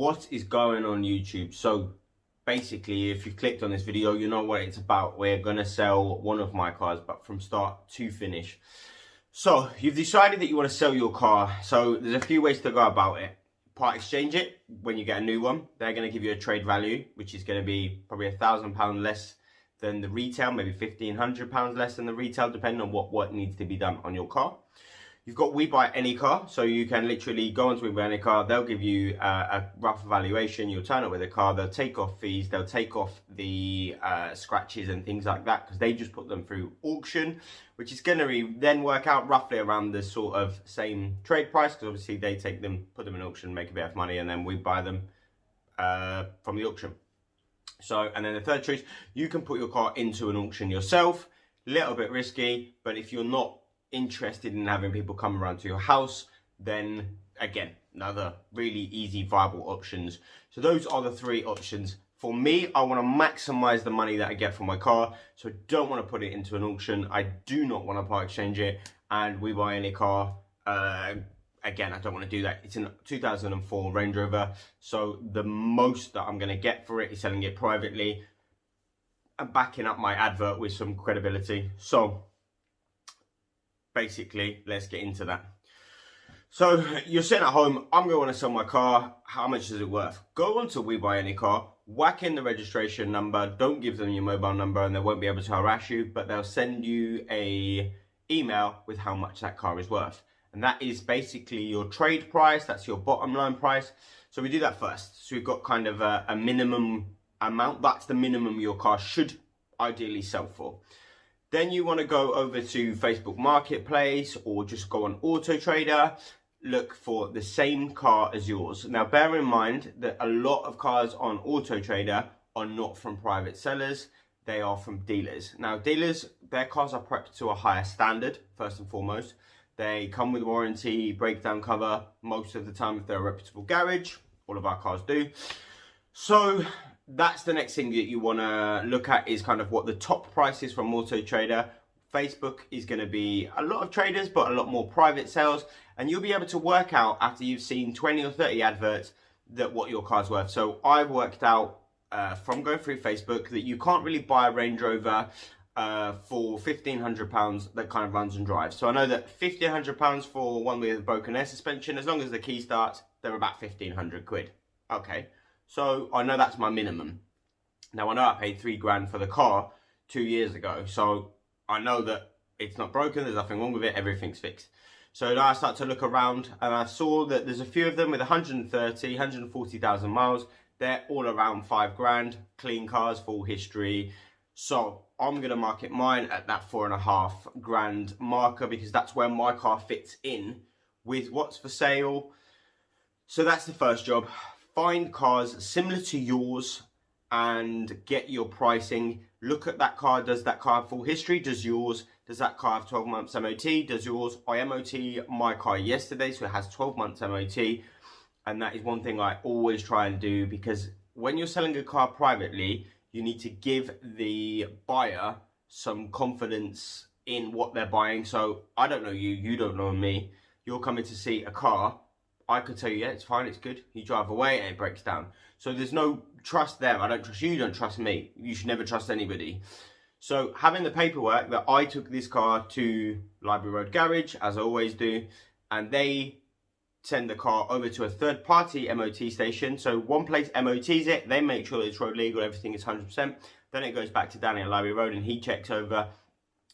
What is going on YouTube? So basically, if you've clicked on this video, you know what it's about. We're gonna sell one of my cars, but from start to finish. So you've decided that you want to sell your car. So there's a few ways to go about it. Part exchange it when you get a new one. They're going to give you a trade value, which is going to be probably £1,000 less than the retail, maybe £1,500 less than the retail, depending on what needs to be done on your car. You've got We Buy Any Car, so you can literally go onto We Buy Any Car. They'll give you a rough evaluation. You'll turn it with a car. They'll take off fees. They'll take off the scratches and things like that because they just put them through auction, which is going to then work out roughly around the sort of same trade price because obviously they take them, put them in auction, make a bit of money, and then we buy them from the auction. So, and then the third choice, you can put your car into an auction yourself. Little bit risky, but if you're not interested in having people come around to your house, then again, another really easy viable options. So those are the three options. For me, I want to maximize the money that I get from my car, so I don't want to put it into an auction. I do not want to part exchange it, and We Buy Any Car, again, I don't want to do that. It's a 2004 Range Rover, so the most that I'm going to get for it is selling it privately and backing up my advert with some credibility. So basically, let's get into that. So you're sitting at home, I'm going to want to sell my car. How much is it worth? Go on to We Buy Any Car, whack in the registration number. Don't give them your mobile number and they won't be able to harass you, but they'll send you a email with how much that car is worth. And that is basically your trade price. That's your bottom line price. So we do that first. So we've got kind of a minimum amount. That's the minimum your car should ideally sell for. Then you want to go over to Facebook Marketplace or just go on Auto Trader, look for the same car as yours. Now, bear in mind that a lot of cars on Auto Trader are not from private sellers. They are from dealers. Now, dealers, their cars are prepped to a higher standard, first and foremost. They come with warranty, breakdown cover, most of the time if they're a reputable garage. All of our cars do. So that's the next thing that you want to look at is kind of what the top price is from Auto Trader. Facebook is going to be a lot of traders, but a lot more private sales. And you'll be able to work out after you've seen 20 or 30 adverts that what your car's worth. So I've worked out from going through Facebook that you can't really buy a Range Rover for £1,500 that kind of runs and drives. So I know that £1,500 for one with a broken air suspension, as long as the key starts, they're about 1,500 quid. Okay. So I know that's my minimum. Now I know I paid £3 for the car 2 years ago. So I know that it's not broken. There's nothing wrong with it. Everything's fixed. So now I start to look around and I saw that there's a few of them with 140,000 miles. They're all around £5,000, clean cars, full history. So I'm going to market mine at that £4,500 marker because that's where my car fits in with what's for sale. So that's the first job. Find cars similar to yours and get your pricing. Look at that car. Does that car have full history? Does that car have 12 months MOT? Does yours? I MOT my car yesterday, so it has 12 months MOT. And that is one thing I always try and do, because when you're selling a car privately, you need to give the buyer some confidence in what they're buying. So I don't know you, you don't know me. You're coming to see a car. I could tell you, yeah, it's fine, it's good. You drive away and it breaks down. So there's no trust there. I don't trust you, you don't trust me. You should never trust anybody. So having the paperwork that I took this car to Library Road Garage, as I always do, and they send the car over to a third-party MOT station. So one place MOTs it, they make sure it's road legal, everything is 100%. Then it goes back to Danny at Library Road and he checks over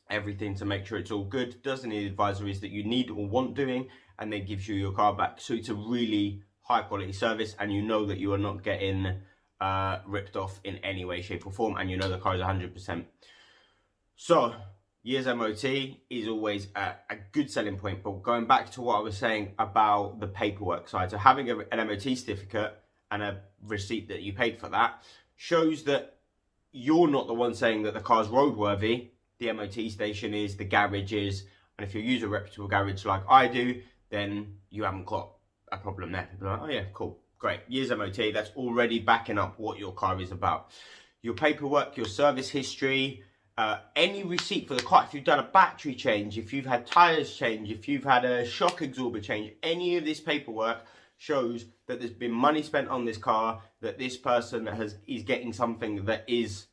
everything to make sure it's all good, does any advisories that you need or want doing, and then gives you your car back. So it's a really high quality service, and you know that you are not getting ripped off in any way, shape or form, and you know the car is 100%. So year's MOT is always a good selling point. But going back to what I was saying about the paperwork side, so having an MOT certificate and a receipt that you paid for that shows that you're not the one saying that the car's roadworthy. The MOT station is, the garage is, and if you use a reputable garage like I do, then you haven't got a problem there. People are like, oh yeah, cool, great. Year's MOT, that's already backing up what your car is about. Your paperwork, your service history, any receipt for the car, if you've done a battery change, if you've had tyres change, if you've had a shock absorber change, any of this paperwork shows that there's been money spent on this car, that this person is getting something that is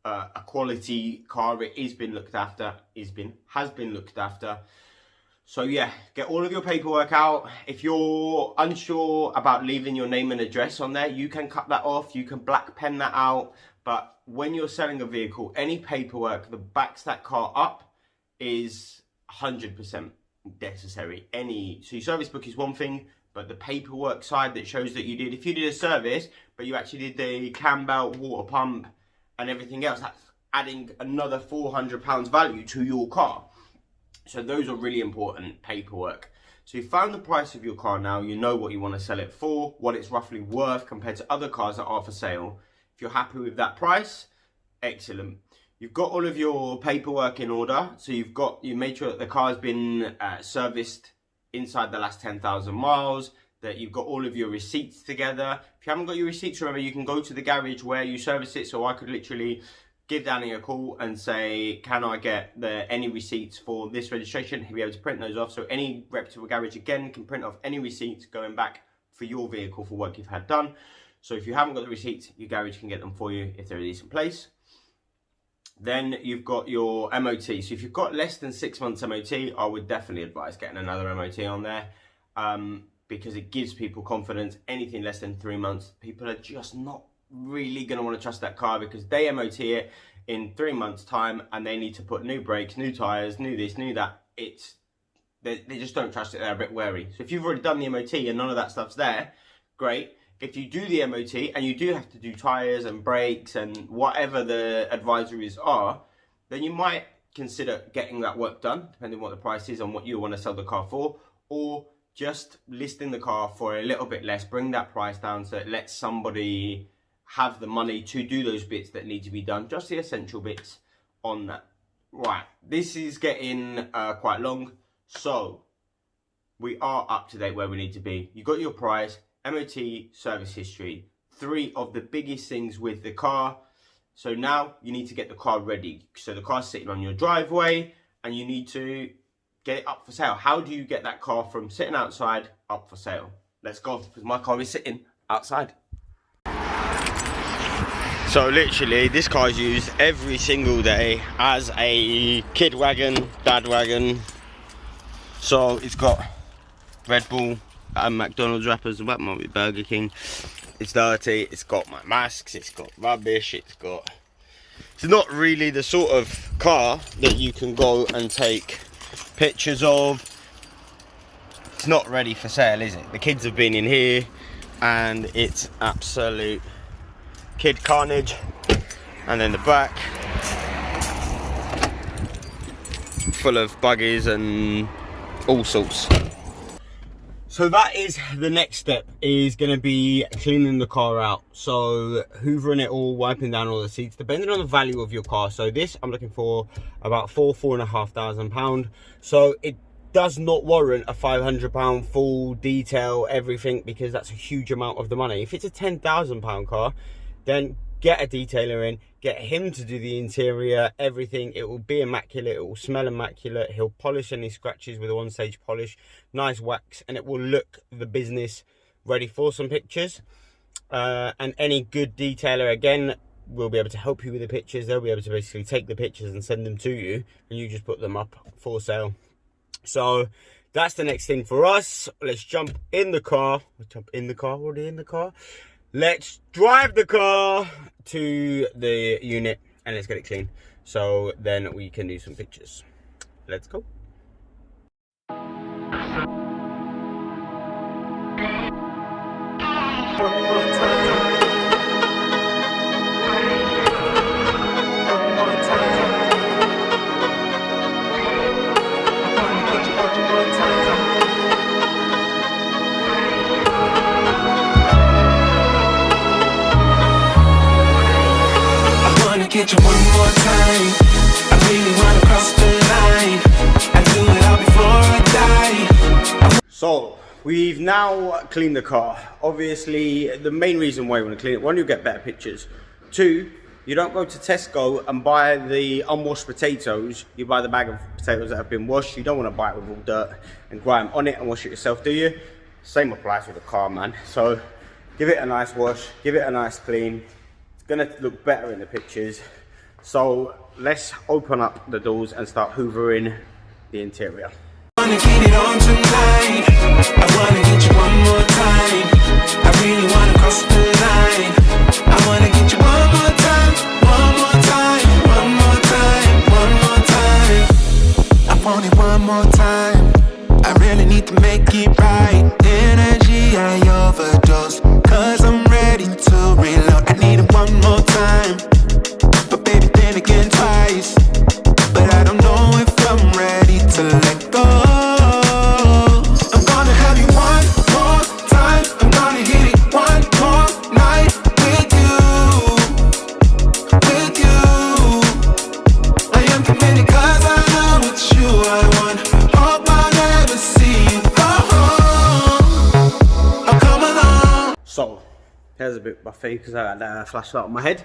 a quality car. It has been looked after, has been looked after. So yeah, get all of your paperwork out. If you're unsure about leaving your name and address on there, you can cut that off, you can black pen that out. But when you're selling a vehicle, any paperwork that backs that car up is 100% necessary. So your service book is one thing, but the paperwork side that shows that you did, if you did a service, but you actually did the cam belt, water pump, and everything else, that's adding another £400 value to your car. So those are really important paperwork. So you found the price of your car now, you know what you want to sell it for, what it's roughly worth compared to other cars that are for sale. If you're happy with that price, excellent. You've got all of your paperwork in order. So you made sure that the car's been serviced inside the last 10,000 miles, that you've got all of your receipts together. If you haven't got your receipts, remember, you can go to the garage where you service it. So I could literally give Danny a call and say, can I get any receipts for this registration? He'll be able to print those off. So any reputable garage, again, can print off any receipts going back for your vehicle for work you've had done. So if you haven't got the receipts, your garage can get them for you if they're a decent place. Then you've got your MOT. So if you've got less than 6 months MOT, I would definitely advise getting another MOT on there, because it gives people confidence. Anything less than 3 months, people are just not really going to want to trust that car, because they MOT it in 3 months time and they need to put new brakes, new tyres, new this, new that. They just don't trust it. They're a bit wary. So if you've already done the MOT and none of that stuff's there, great. If you do the MOT and you do have to do tyres and brakes and whatever the advisories are, then you might consider getting that work done, depending on what the price is and what you want to sell the car for, or just listing the car for a little bit less, bring that price down so it lets somebody have the money to do those bits that need to be done, just the essential bits on that. Right, this is getting quite long, so we are up to date where we need to be. You got your price, MOT, service history, 3 of the biggest things with the car. So now you need to get the car ready. So the car's sitting on your driveway and you need to get it up for sale. How do you get that car from sitting outside up for sale? Let's go, because my car is sitting outside. So literally this car is used every single day as a kid wagon, dad wagon. So it's got Red Bull and McDonald's wrappers, that might be Burger King. It's dirty, it's got my masks, it's got rubbish, it's not really the sort of car that you can go and take pictures of. It's not ready for sale, is it? The kids have been in here and it's absolute kid carnage. And then the back full of buggies and all sorts. So that is the next step, is going to be cleaning the car out. So hoovering it all, wiping down all the seats, depending on the value of your car. So this I'm looking for about £4,500. So it does not warrant a £500 full detail, everything, because that's a huge amount of the money. If it's a £10,000 car, then get a detailer in, get him to do the interior, everything. It will be immaculate, it will smell immaculate. He'll polish any scratches with a one-stage polish, nice wax, and it will look the business ready for some pictures. And any good detailer, again, will be able to help you with the pictures. They'll be able to basically take the pictures and send them to you, and you just put them up for sale. So that's the next thing for us. Let's jump in the car. Already in the car. Let's drive the car to the unit and let's get it clean, so then we can do some pictures. Let's go. Get you one more time. I really wanna cross the line. I do it all before I die. So we've now cleaned the car. Obviously, the main reason why you want to clean it: 1, you get better pictures. 2, you don't go to Tesco and buy the unwashed potatoes. You buy the bag of potatoes that have been washed. You don't want to buy it with all dirt and grime on it and wash it yourself, do you? Same applies with the car, man. So give it a nice wash, give it a nice clean. It's gonna look better in the pictures. So let's open up the doors and start hoovering the interior. I wanna get it on tonight. I wanna get you one more time. I really wanna cross the line. I wanna get you one more time, one more time, one more time, one more time. I want it one more time. I really need to make it right. Energy I overdose, 'cause I'm ready to reload. I need it one more time, but baby then again twice. But I don't know if I'm ready to let go. I'm gonna have you one more time. I'm gonna hit it one more night with you, with you. I am committed 'cause I know it's you I want. Hope I'll never see you go home. Oh, come along. So here's a bit buffy because I had a flashlight on my head.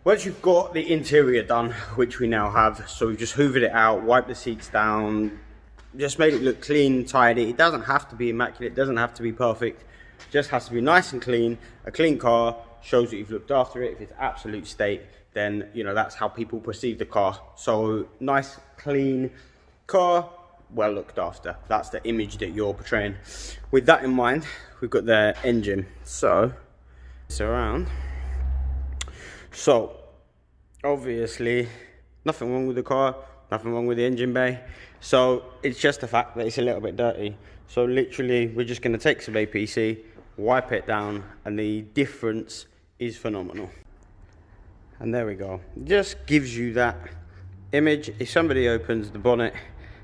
Once you've got the interior done, which we now have, so we've just hoovered it out, wiped the seats down, just made it look clean, tidy. It doesn't have to be immaculate, it doesn't have to be perfect, it just has to be nice and clean. A clean car shows that you've looked after it. If it's absolute state, then you know that's how people perceive the car. So nice, clean car, well looked after. That's the image that you're portraying. With that in mind, we've got the engine. So it's around. So obviously nothing wrong with the car, nothing wrong with the engine bay. So it's just the fact that it's a little bit dirty. So literally we're just going to take some APC, wipe it down, and the difference is phenomenal. And there we go. It just gives you that image. If somebody opens the bonnet,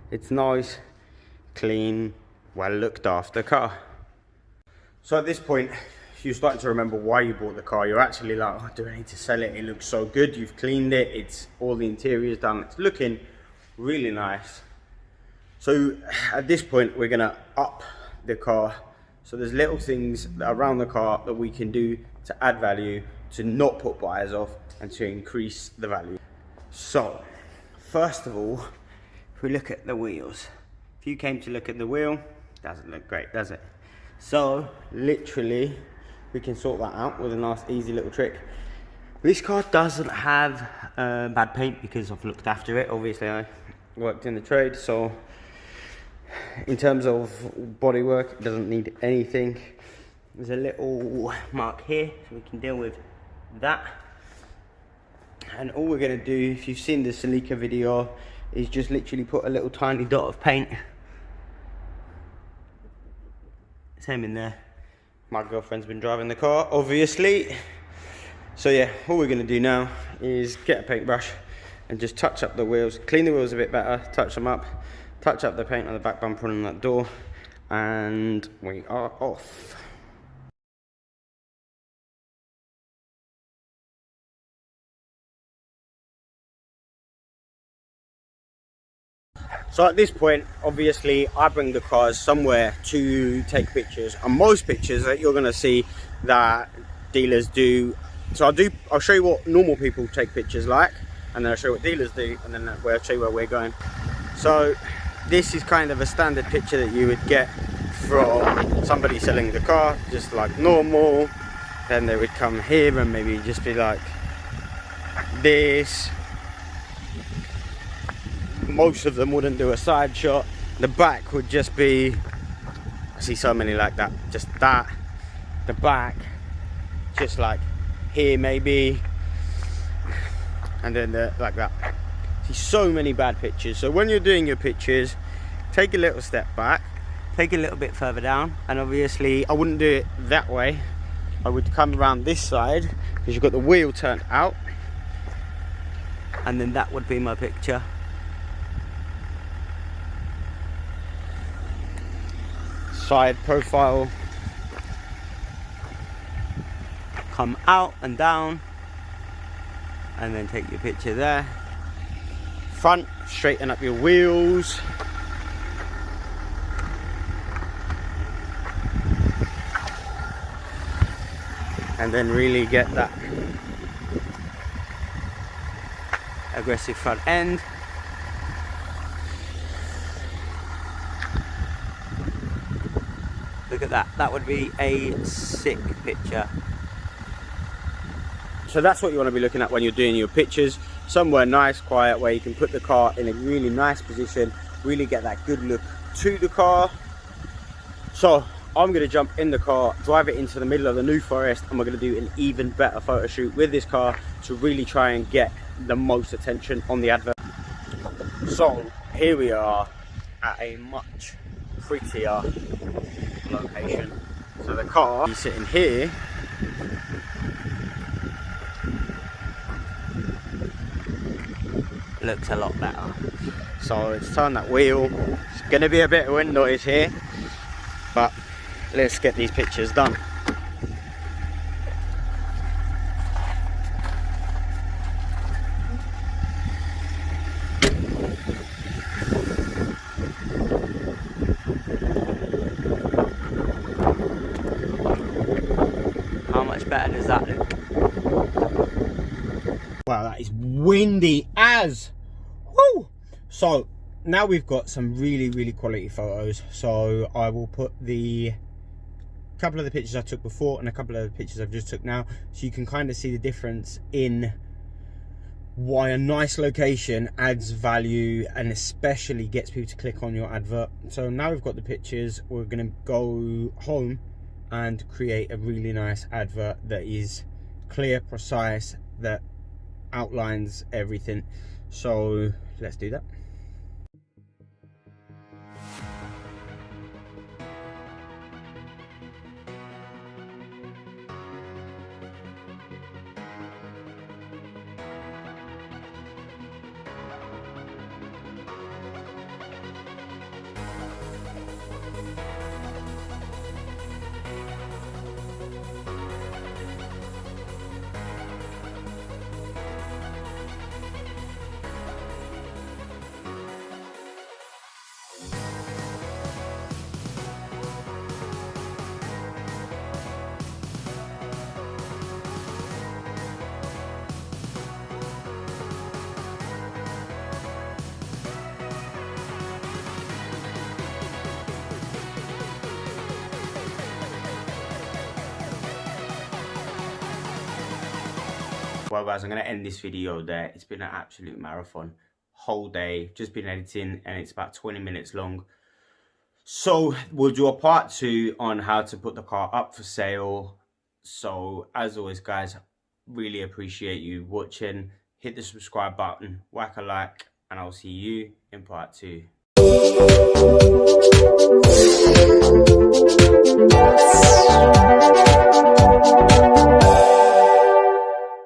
it's nice, clean, well looked after car. So at this point, you're starting to remember why you bought the car. You're actually like, oh, do I need to sell it? It looks so good. You've cleaned it. It's all the interior's done. It's looking really nice. So at this point, we're gonna up the car. So there's little things around the car that we can do to add value, to not put buyers off, and to increase the value. So first of all, if we look at the wheels, if you came to look at the wheel, doesn't look great, does it? So literally, we can sort that out with a nice easy little trick. This car doesn't have bad paint because I've looked after it. Obviously I worked in the trade, so in terms of bodywork, it doesn't need anything. There's a little mark here, so we can deal with that. And all we're gonna do, if you've seen the Celica video, is just literally put a little tiny dot of paint. Same in there. My girlfriend's been driving the car, obviously. So yeah, all we're gonna do now is get a paintbrush and just touch up the wheels, clean the wheels a bit better, touch them up, touch up the paint on the back bumper and that door, and we are off. So at this point, obviously, I bring the cars somewhere to take pictures, and most pictures that you're going to see that dealers do. So I'll show you what normal people take pictures like, and then I'll show you what dealers do, and then I'll show you where we're going. So this is kind of a standard picture that you would get from somebody selling the car, just like normal. Then they would come here and maybe just be like this. Most of them wouldn't do a side shot. The back would just be, I see so many like that, just that. The back, just like here maybe, and then like that. See so many bad pictures. So when you're doing your pictures, take a little step back, take a little bit further down, and obviously I wouldn't do it that way. I would come around this side because you've got the wheel turned out, and then that would be my picture. Side profile, come out and down, and then take your picture there. Front, straighten up your wheels. And then really get that aggressive front end. Look at that. That would be a sick picture. So that's what you want to be looking at when you're doing your pictures. Somewhere nice, quiet, where you can put the car in a really nice position, really get that good look to the car. So I'm going to jump in the car, drive it into the middle of the New Forest, and we're going to do an even better photo shoot with this car to really try and get the most attention on the advert. So here we are at a much prettier location. So the car is sitting here. Looks a lot better. So let's turn that wheel. It's going to be a bit of wind noise here, but let's get these pictures done. How much better does that look? Wow, that is windy as woo. So now we've got some really quality photos. So I will put the couple of the pictures I took before and a couple of the pictures I've just took now, so you can kind of see the difference in why a nice location adds value and especially gets people to click on your advert. So now we've got the pictures, we're going to go home and create a really nice advert that is clear, precise, that outlines everything. So let's do that. Well guys, I'm going to end this video there. It's been an absolute marathon. Whole day, just been editing, and it's about 20 minutes long. So we'll do a part 2 on how to put the car up for sale. So as always guys, really appreciate you watching. Hit the subscribe button, whack a like, and I'll see you in part 2.